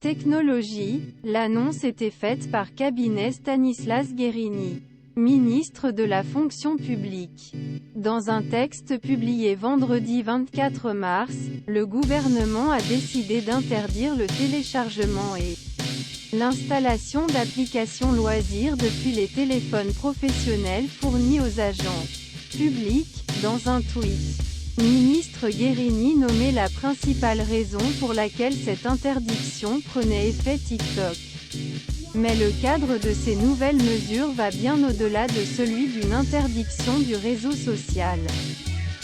Technologie, l'annonce était faite par cabinet Stanislas Guerini, ministre de la fonction publique. Dans un texte publié vendredi 24 mars, le gouvernement a décidé d'interdire le téléchargement et l'installation d'applications loisirs depuis les téléphones professionnels fournis aux agents publics. Dans un tweet, ministre Guerini nommait la principale raison pour laquelle cette interdiction prenait effet TikTok. Mais le cadre de ces nouvelles mesures va bien au-delà de celui d'une interdiction du réseau social,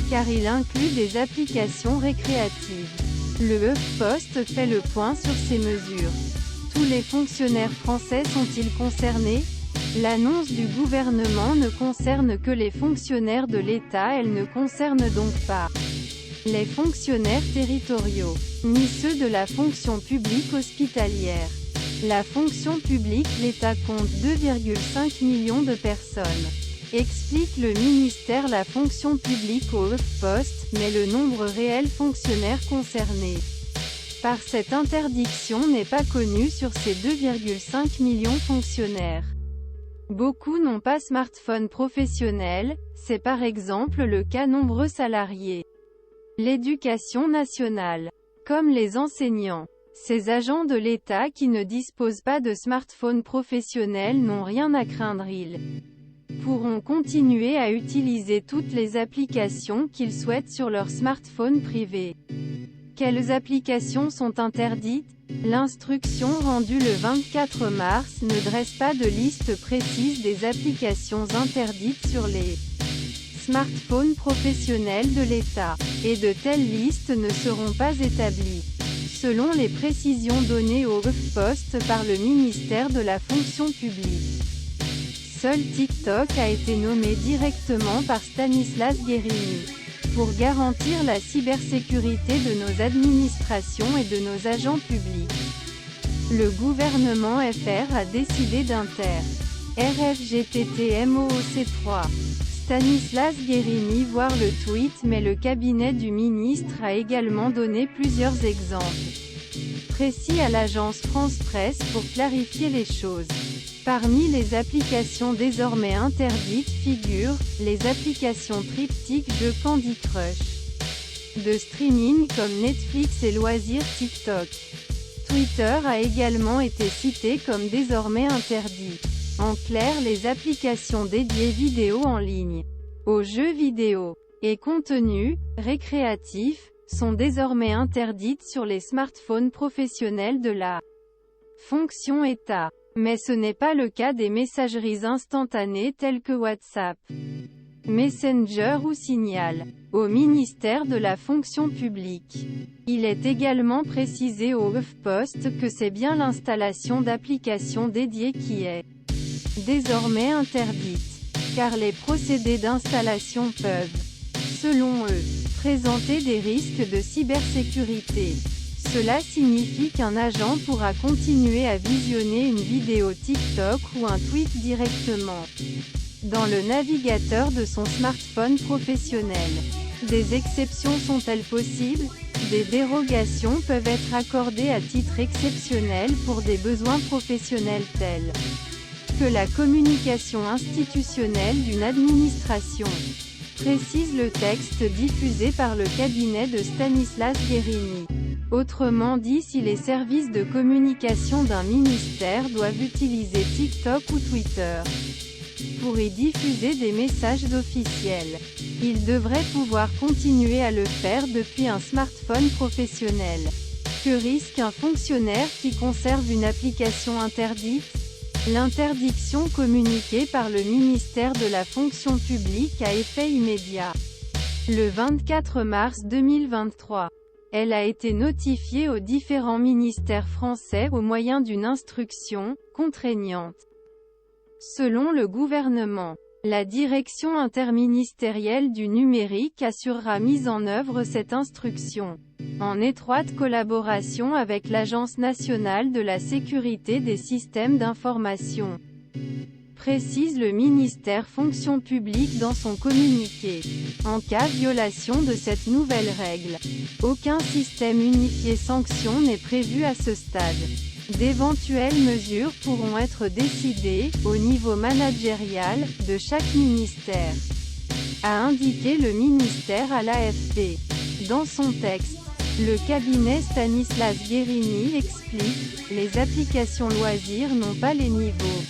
car il inclut des applications récréatives. Le HuffPost fait le point sur ces mesures. Tous les fonctionnaires français sont-ils concernés? L'annonce du gouvernement ne concerne que les fonctionnaires de l'État, elle ne concerne donc pas les fonctionnaires territoriaux, ni ceux de la fonction publique hospitalière. La fonction publique, l'État compte 2,5 millions de personnes. Explique le ministère. La fonction publique au HuffPost, mais le nombre réel fonctionnaires concernés par cette interdiction n'est pas connu sur ces 2,5 millions fonctionnaires. Beaucoup n'ont pas smartphone professionnel, c'est par exemple le cas nombreux salariés. L'éducation nationale, comme les enseignants, ces agents de l'État qui ne disposent pas de smartphone professionnel n'ont rien à craindre, ils pourront continuer à utiliser toutes les applications qu'ils souhaitent sur leur smartphone privé. Quelles applications sont interdites? L'instruction rendue le 24 mars ne dresse pas de liste précise des applications interdites sur les smartphones professionnels de l'État, et de telles listes ne seront pas établies, selon les précisions données au HuffPost par le ministère de la fonction publique. Seul TikTok a été nommé directement par Stanislas Guerini, pour garantir la cybersécurité de nos administrations et de nos agents publics. Le gouvernement FR a décidé RFGTT-MOOC3. Stanislas Guerini voir le tweet, mais le cabinet du ministre a également donné plusieurs exemples précis à l'agence France Presse pour clarifier les choses. Parmi les applications désormais interdites figurent les applications triptyque jeux Candy Crush, de streaming comme Netflix et loisirs TikTok. Twitter a également été cité comme désormais interdit. En clair, les applications dédiées vidéo en ligne, aux jeux vidéo et contenus récréatifs sont désormais interdites sur les smartphones professionnels de la fonction État. Mais ce n'est pas le cas des messageries instantanées telles que WhatsApp, Messenger ou Signal, au ministère de la fonction publique. Il est également précisé au HuffPost que c'est bien l'installation d'applications dédiées qui est désormais interdite, car les procédés d'installation peuvent, selon eux, présenter des risques de cybersécurité. Cela signifie qu'un agent pourra continuer à visionner une vidéo TikTok ou un tweet directement dans le navigateur de son smartphone professionnel. Des exceptions sont-elles possibles? Des dérogations peuvent être accordées à titre exceptionnel pour des besoins professionnels tels que la communication institutionnelle d'une administration, précise le texte diffusé par le cabinet de Stanislas Guerini. Autrement dit, si les services de communication d'un ministère doivent utiliser TikTok ou Twitter pour y diffuser des messages officiels, ils devraient pouvoir continuer à le faire depuis un smartphone professionnel. Que risque un fonctionnaire qui conserve une application interdite? L'interdiction communiquée par le ministère de la fonction publique a effet immédiat. Le 24 mars 2023. Elle a été notifiée aux différents ministères français au moyen d'une instruction contraignante. Selon le gouvernement, la direction interministérielle du numérique assurera mise en œuvre cette instruction, en étroite collaboration avec l'Agence nationale de la sécurité des systèmes d'information. précise le ministère Fonction publique dans son communiqué. En cas de violation de cette nouvelle règle, aucun système unifié sanction n'est prévu à ce stade. D'éventuelles mesures pourront être décidées, au niveau managérial, de chaque ministère, a indiqué le ministère à l'AFP. Dans son texte, le cabinet Stanislas Guerini explique, les applications loisirs n'ont pas les niveaux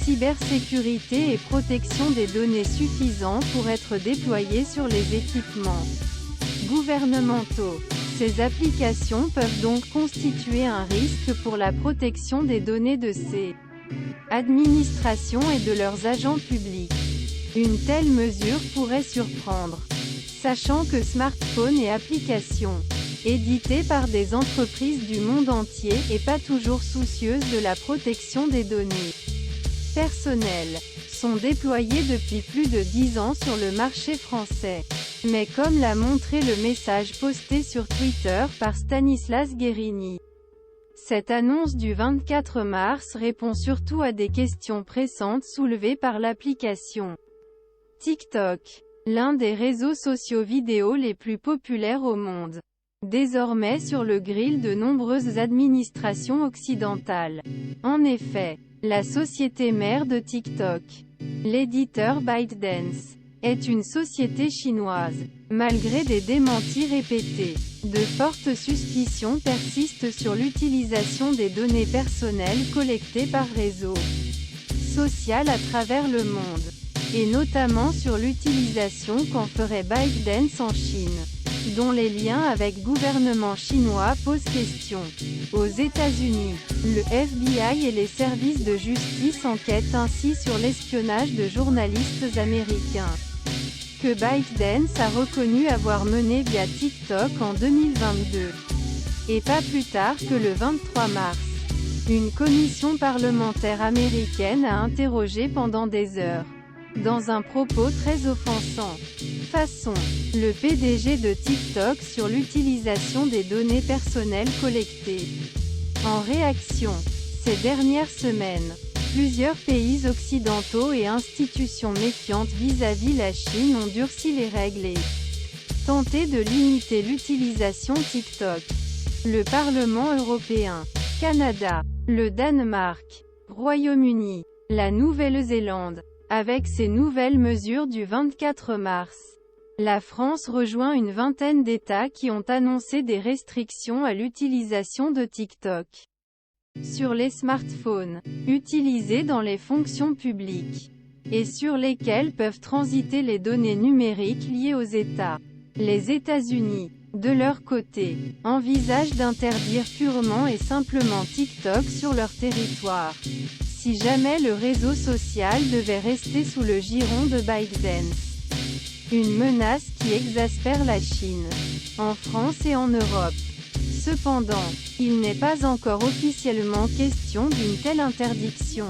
cybersécurité et protection des données suffisants pour être déployés sur les équipements gouvernementaux. Ces applications peuvent donc constituer un risque pour la protection des données de ces administrations et de leurs agents publics. Une telle mesure pourrait surprendre, sachant que smartphones et applications éditées par des entreprises du monde entier et pas toujours soucieuses de la protection des données personnelles sont déployés depuis plus de 10 ans sur le marché français. Mais comme l'a montré le message posté sur Twitter par Stanislas Guerini, cette annonce du 24 mars répond surtout à des questions pressantes soulevées par l'application TikTok, l'un des réseaux sociaux vidéo les plus populaires au monde. Désormais sur le grill de nombreuses administrations occidentales. En effet, la société mère de TikTok, l'éditeur ByteDance, est une société chinoise. Malgré des démentis répétés, de fortes suspicions persistent sur l'utilisation des données personnelles collectées par réseau social à travers le monde, et notamment sur l'utilisation qu'en ferait ByteDance en Chine, dont les liens avec gouvernement chinois posent question. Aux États-Unis, le FBI et les services de justice enquêtent ainsi sur l'espionnage de journalistes américains, que ByteDance a reconnu avoir mené via TikTok en 2022. Et pas plus tard que le 23 mars, une commission parlementaire américaine a interrogé pendant des heures, dans un propos très offensant, le PDG de TikTok sur l'utilisation des données personnelles collectées. En réaction, ces dernières semaines, plusieurs pays occidentaux et institutions méfiantes vis-à-vis la Chine ont durci les règles et tenté de limiter l'utilisation TikTok. Le Parlement européen, Canada, le Danemark, Royaume-Uni, la Nouvelle-Zélande. Avec ces nouvelles mesures du 24 mars, la France rejoint une vingtaine d'États qui ont annoncé des restrictions à l'utilisation de TikTok sur les smartphones utilisés dans les fonctions publiques et sur lesquels peuvent transiter les données numériques liées aux États. Les États-Unis, de leur côté, envisagent d'interdire purement et simplement TikTok sur leur territoire, si jamais le réseau social devait rester sous le giron de ByteDance. Une menace qui exaspère la Chine, en France et en Europe. Cependant, il n'est pas encore officiellement question d'une telle interdiction.